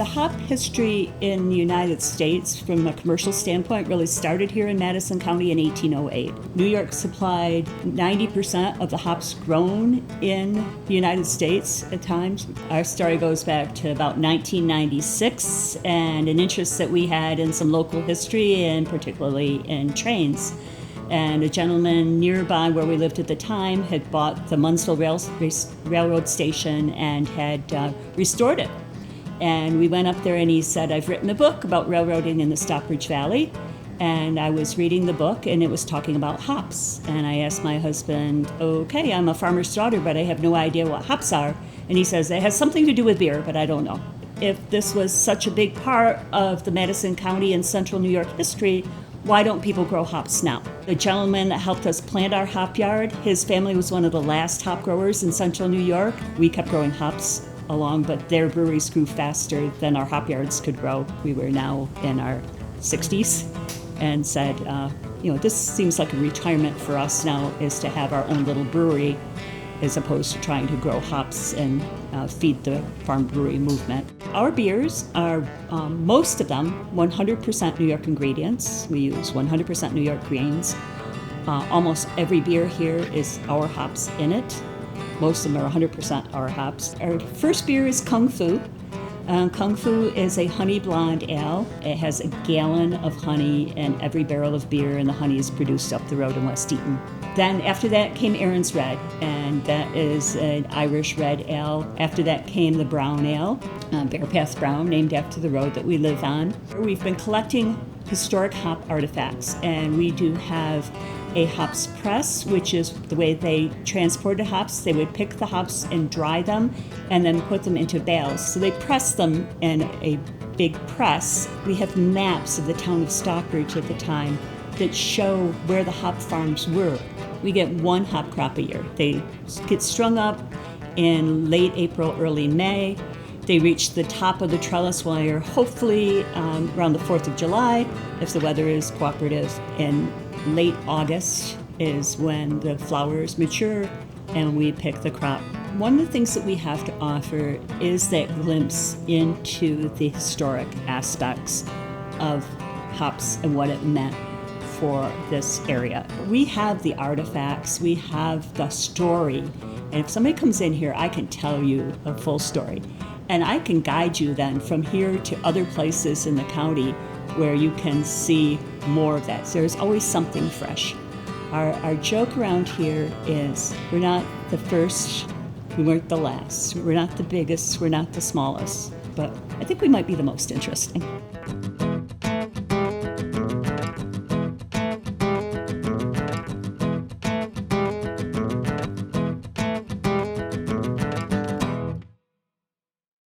hop history in the United States, from a commercial standpoint, really started here in Madison County in 1808. New York supplied 90% of the hops grown in the United States at times. Our story goes back to about 1996 and an interest that we had in some local history, and particularly in trains. And a gentleman nearby where we lived at the time had bought the Munsville Railroad Station and had restored it. And we went up there and he said, "I've written a book about railroading in the Stockbridge Valley." And I was reading the book and it was talking about hops. And I asked my husband, "Okay, I'm a farmer's daughter, but I have no idea what hops are." And he says, "It has something to do with beer, but I don't know." If this was such a big part of the Madison County and Central New York history, why don't people grow hops now? The gentleman that helped us plant our hop yard, his family was one of the last hop growers in Central New York. We kept growing hops along, but their breweries grew faster than our hop yards could grow. We were now in our 60s and said, this seems like a retirement for us now, is to have our own little brewery as opposed to trying to grow hops and feed the farm brewery movement. Our beers are, most of them, 100% New York ingredients. We use 100% New York grains. Almost every beer here is our hops in it. Most of them are 100% our hops. Our first beer is Kung Fu. Kung Fu is a honey blonde ale. It has a gallon of honey in every barrel of beer, and the honey is produced up the road in West Eaton. Then after that came Aaron's Red, and that is an Irish red ale. After that came the brown ale, Bear Path Brown, named after the road that we live on. We've been collecting historic hop artifacts, and we do have a hops press, which is the way they transported hops. They would pick the hops and dry them and then put them into bales. So they press them in a big press. We have maps of the town of Stockbridge at the time that show where the hop farms were. We get one hop crop a year. They get strung up in late April, early May. They reach the top of the trellis wire, hopefully around the 4th of July, if the weather is cooperative. In late August is when the flowers mature and we pick the crop. One of the things that we have to offer is that glimpse into the historic aspects of hops and what it meant for this area. We have the artifacts, we have the story, and if somebody comes in here, I can tell you a full story. And I can guide you then from here to other places in the county where you can see more of that. So there's always something fresh. Our joke around here is we're not the first, we weren't the last. We're not the biggest, we're not the smallest, but I think we might be the most interesting.